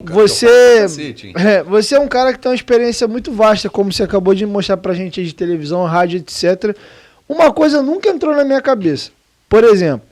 Você é um cara que tem uma experiência muito vasta, como você acabou de mostrar pra gente aí de televisão, rádio, etc. Uma coisa nunca entrou na minha cabeça. Por exemplo,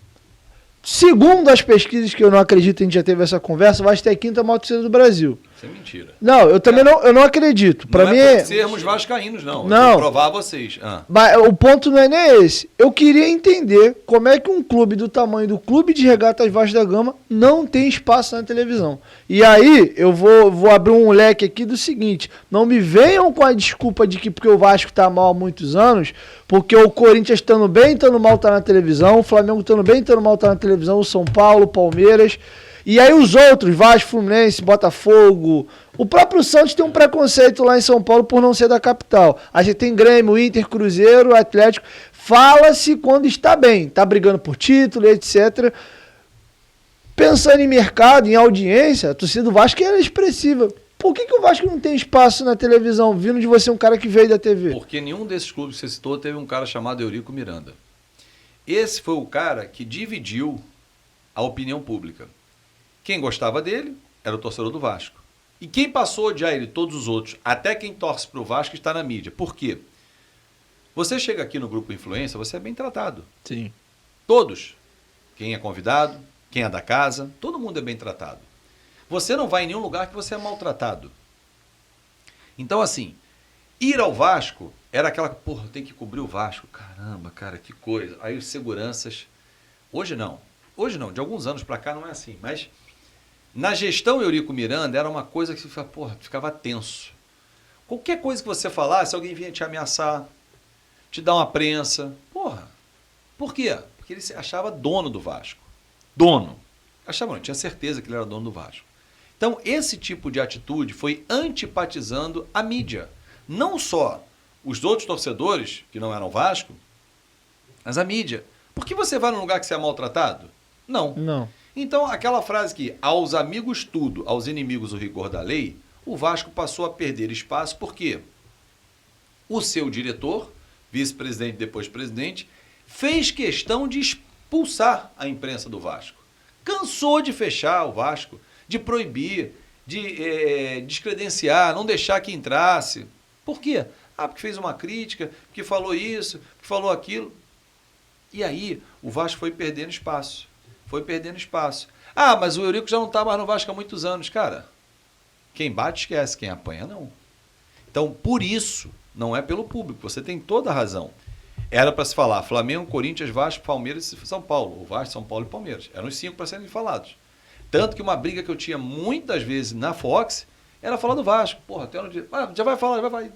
segundo as pesquisas, que eu não acredito, a gente já teve essa conversa, o Vasco é a quinta maior torcida do Brasil. Isso é mentira. Não, eu também eu não acredito. Pra mim por sermos vascaínos, não. Não. Eu vou provar a vocês. Mas o ponto não é nem esse. Eu queria entender como é que um clube do tamanho do Clube de Regatas Vasco da Gama não tem espaço na televisão. E aí, eu vou abrir um leque aqui do seguinte: não me venham com a desculpa de que porque o Vasco tá mal há muitos anos, porque o Corinthians estando bem, estando mal tá na televisão, o Flamengo estando bem, estando mal tá na televisão, o São Paulo, o Palmeiras. E aí os outros, Vasco, Fluminense, Botafogo, o próprio Santos tem um preconceito lá em São Paulo por não ser da capital. A gente tem Grêmio, Inter, Cruzeiro, Atlético. Fala-se quando está bem, está brigando por título, etc. Pensando em mercado, em audiência, a torcida do Vasco era expressiva. Por que o Vasco não tem espaço na televisão, vindo de você um cara que veio da TV? Porque nenhum desses clubes que você citou teve um cara chamado Eurico Miranda. Esse foi o cara que dividiu a opinião pública. Quem gostava dele era o torcedor do Vasco. E quem passou a odiar ele, todos os outros, até quem torce para o Vasco, está na mídia. Por quê? Você chega aqui no Grupo Influência, você é bem tratado. Sim. Todos. Quem é convidado, quem é da casa, todo mundo é bem tratado. Você não vai em nenhum lugar que você é maltratado. Então, assim, ir ao Vasco era aquela, porra, tem que cobrir o Vasco. Caramba, cara, que coisa. Aí os seguranças... Hoje não, de alguns anos para cá não é assim, mas... Na gestão Eurico Miranda era uma coisa que você ficava tenso. Qualquer coisa que você falasse, alguém vinha te ameaçar, te dar uma prensa. Porra. Por quê? Porque ele se achava dono do Vasco. Dono. Achava, não, tinha certeza que ele era dono do Vasco. Então, esse tipo de atitude foi antipatizando a mídia. Não só os outros torcedores, que não eram Vasco, mas a mídia. Por que você vai num lugar que você é maltratado? Não. Não. Então, aquela frase que aos amigos tudo, aos inimigos o rigor da lei, o Vasco passou a perder espaço porque o seu diretor, vice-presidente depois presidente, fez questão de expulsar a imprensa do Vasco. Cansou de fechar o Vasco, de proibir, de descredenciar, não deixar que entrasse. Por quê? Porque fez uma crítica, porque falou isso, porque falou aquilo. E aí o Vasco foi perdendo espaço. Mas o Eurico já não está mais no Vasco há muitos anos. Cara, quem bate esquece, quem apanha não. Então, por isso, não é pelo público. Você tem toda a razão. Era para se falar Flamengo, Corinthians, Vasco, Palmeiras e São Paulo. O Vasco, São Paulo e Palmeiras. Eram os 5 para serem falados. Tanto que uma briga que eu tinha muitas vezes na Fox era falar do Vasco. Porra, tem uma notícia. Já vai falar, vai.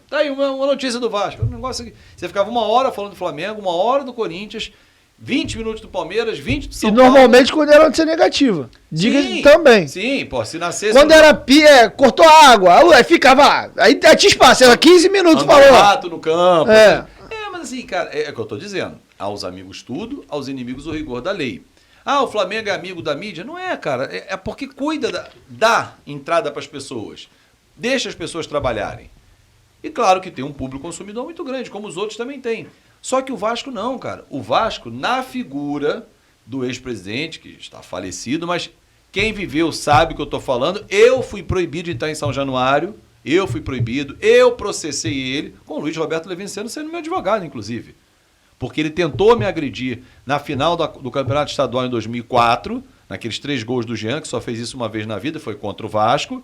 Tá aí uma notícia do Vasco. Um negócio aqui. Você ficava 1 hora falando do Flamengo, 1 hora do Corinthians, 20 minutos do Palmeiras, 20 do São Paulo. E normalmente quando era notícia negativa. Diga também. Sim, pô, se nascesse... Quando era cortou a água, aí ficava... Aí tinha espaço, era 15 minutos, falou. Rato no campo. É. Mas assim, cara, é o que eu tô dizendo. Aos amigos tudo, aos inimigos o rigor da lei. O Flamengo é amigo da mídia? Não é, cara. É porque cuida da entrada para as pessoas. Deixa as pessoas trabalharem. E claro que tem um público consumidor muito grande, como os outros também têm. Só que o Vasco não, cara. O Vasco, na figura do ex-presidente, que está falecido, mas quem viveu sabe o que eu estou falando. Eu fui proibido de estar em São Januário. Eu fui proibido. Eu processei ele, com o Luiz Roberto Levinciano sendo meu advogado, inclusive. Porque ele tentou me agredir na final do Campeonato Estadual em 2004, naqueles 3 gols do Jean, que só fez isso uma vez na vida, foi contra o Vasco,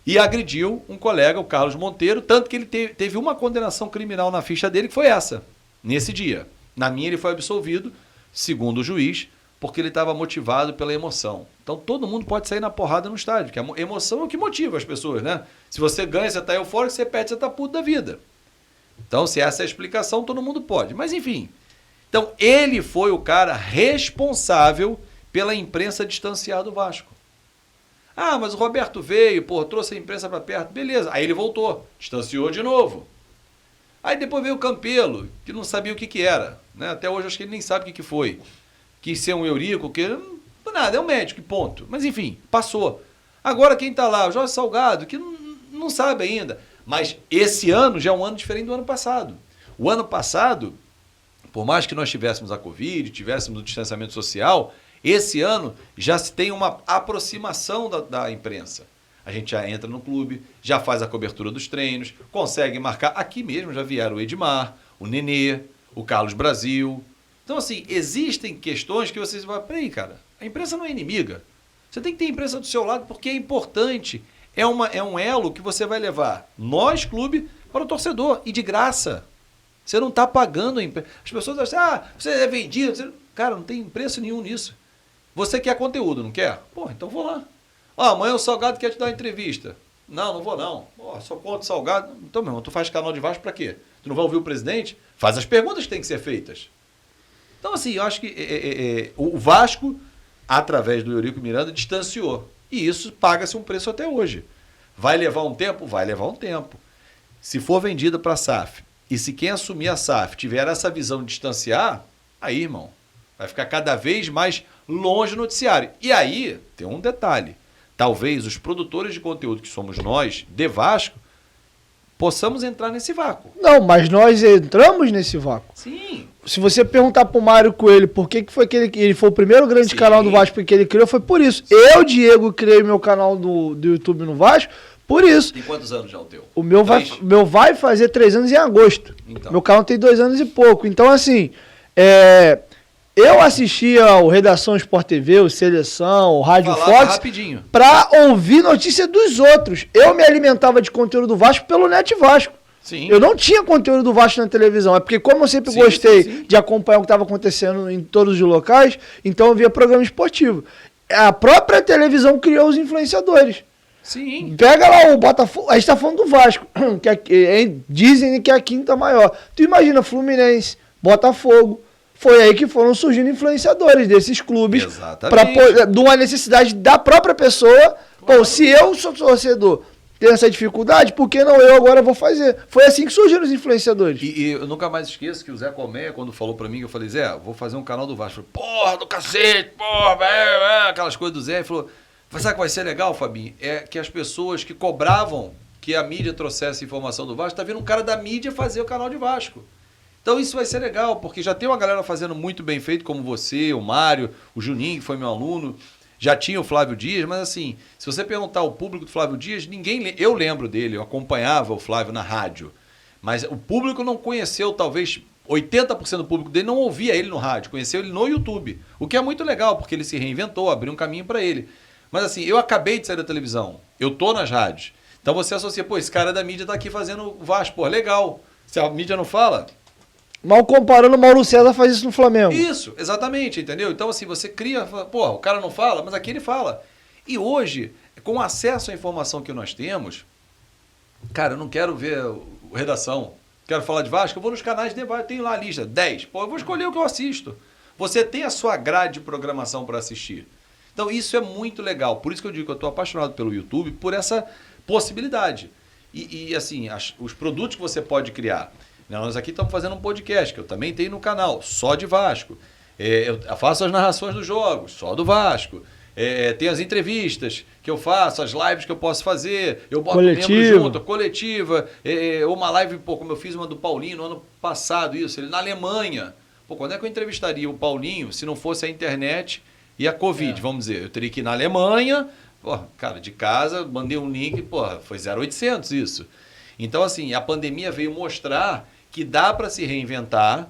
e agrediu um colega, o Carlos Monteiro, tanto que ele teve uma condenação criminal na ficha dele, que foi essa. Nesse dia. Na minha ele foi absolvido, segundo o juiz, porque ele estava motivado pela emoção. Então todo mundo pode sair na porrada no estádio, porque a emoção é o que motiva as pessoas, né? Se você ganha, você está eufórico, se você perde, você está puto da vida. Então, se essa é a explicação, todo mundo pode. Mas enfim. Então, ele foi o cara responsável pela imprensa distanciar do Vasco. Mas o Roberto veio, trouxe a imprensa para perto. Beleza. Aí ele voltou, distanciou de novo. Aí depois veio o Campelo, que não sabia o que era. Né? Até hoje acho que ele nem sabe o que foi. Quis ser um Eurico, nada, é um médico, ponto. Mas enfim, passou. Agora quem está lá? O Jorge Salgado, que não sabe ainda. Mas esse ano já é um ano diferente do ano passado. O ano passado, por mais que nós tivéssemos a Covid, tivéssemos o distanciamento social, Esse ano já se tem uma aproximação da imprensa. A gente já entra no clube, já faz a cobertura dos treinos, consegue marcar. Aqui mesmo já vieram o Edmar, o Nenê, o Carlos Brasil. Então, assim, existem questões que vocês vão... Peraí, cara, a imprensa não é inimiga. Você tem que ter a imprensa do seu lado porque é importante. É um elo que você vai levar nós, clube, para o torcedor. E de graça. Você não está pagando a imprensa. As pessoas acham, você é vendido. Você... Cara, não tem preço nenhum nisso. Você quer conteúdo, não quer? Pô, então vou lá. Amanhã o Salgado quer te dar uma entrevista. Não vou não. Só conto Salgado. Então, meu irmão, tu faz canal de Vasco pra quê? Tu não vai ouvir o presidente? Faz as perguntas que têm que ser feitas. Então, assim, eu acho que o Vasco, através do Eurico Miranda, distanciou. E isso paga-se um preço até hoje. Vai levar um tempo? Vai levar um tempo. Se for vendida para a SAF, e se quem assumir a SAF tiver essa visão de distanciar, aí, irmão, vai ficar cada vez mais longe do noticiário. E aí, tem um detalhe. Talvez os produtores de conteúdo que somos nós, de Vasco, possamos entrar nesse vácuo. Não, mas nós entramos nesse vácuo. Sim. Se você perguntar pro Mário Coelho por que foi que ele foi o primeiro grande canal do Vasco que ele criou, foi por isso. Eu, Diego, criei meu canal do YouTube no Vasco por isso. Tem quantos anos já o teu? O meu vai fazer 3 anos em agosto. Então. Meu canal tem 2 anos e pouco. Então, assim, eu assistia o Redação Sport TV, o Seleção, o Rádio Fox, pra ouvir notícia dos outros. Eu me alimentava de conteúdo do Vasco pelo Net Vasco. Sim. Eu não tinha conteúdo do Vasco na televisão. É porque como eu sempre gostei de acompanhar o que estava acontecendo em todos os locais, então eu via programa esportivo. A própria televisão criou os influenciadores. Sim. Pega lá o Botafogo, a gente tá falando do Vasco, dizem que é a quinta maior. Tu imagina Fluminense, Botafogo. Foi aí que foram surgindo influenciadores desses clubes. Exatamente. De uma necessidade da própria pessoa. Claro. Pô, se eu sou torcedor, tenho essa dificuldade, por que não eu agora vou fazer? Foi assim que surgiram os influenciadores. E eu nunca mais esqueço que o Zé Colmeia, quando falou pra mim, eu falei, Zé, vou fazer um canal do Vasco. Porra, do cacete, porra, aquelas coisas do Zé. Ele falou, sabe o que vai ser legal, Fabinho? É que as pessoas que cobravam que a mídia trouxesse informação do Vasco, tá vindo um cara da mídia fazer o canal de Vasco. Então isso vai ser legal, porque já tem uma galera fazendo muito bem feito, como você, o Mário, o Juninho, que foi meu aluno, já tinha o Flávio Dias, mas assim, se você perguntar ao público do Flávio Dias, eu lembro dele, eu acompanhava o Flávio na rádio, mas o público não conheceu, talvez 80% do público dele não ouvia ele no rádio, conheceu ele no YouTube, o que é muito legal, porque ele se reinventou, abriu um caminho para ele. Mas assim, eu acabei de sair da televisão, eu tô nas rádios, então você associa, pô, esse cara da mídia tá aqui fazendo o Vasco, pô, legal, se a mídia não fala... Mal comparando, o Mauro César faz isso no Flamengo. Isso, exatamente, entendeu? Então, assim, você cria... Pô, o cara não fala, mas aqui ele fala. E hoje, com acesso à informação que nós temos, cara, eu não quero ver redação, quero falar de Vasco, eu vou nos canais de debate, tenho lá a lista, 10. Pô, eu vou escolher o que eu assisto. Você tem a sua grade de programação para assistir. Então, isso é muito legal. Por isso que eu digo que eu estou apaixonado pelo YouTube, por essa possibilidade. E assim, os produtos que você pode criar... Nós aqui estamos fazendo um podcast, que eu também tenho no canal, só de Vasco. Eu faço as narrações dos jogos, só do Vasco. Tem as entrevistas que eu faço, as lives que eu posso fazer. Eu boto membro junto, coletiva. Uma live, pô, como eu fiz uma do Paulinho no ano passado, isso, ele na Alemanha. Pô, quando é que eu entrevistaria o Paulinho se não fosse a internet e a Covid, vamos dizer? Eu teria que ir na Alemanha, pô, cara, de casa, mandei um link, pô, foi 0800 isso. Então, assim, a pandemia veio mostrar que dá para se reinventar,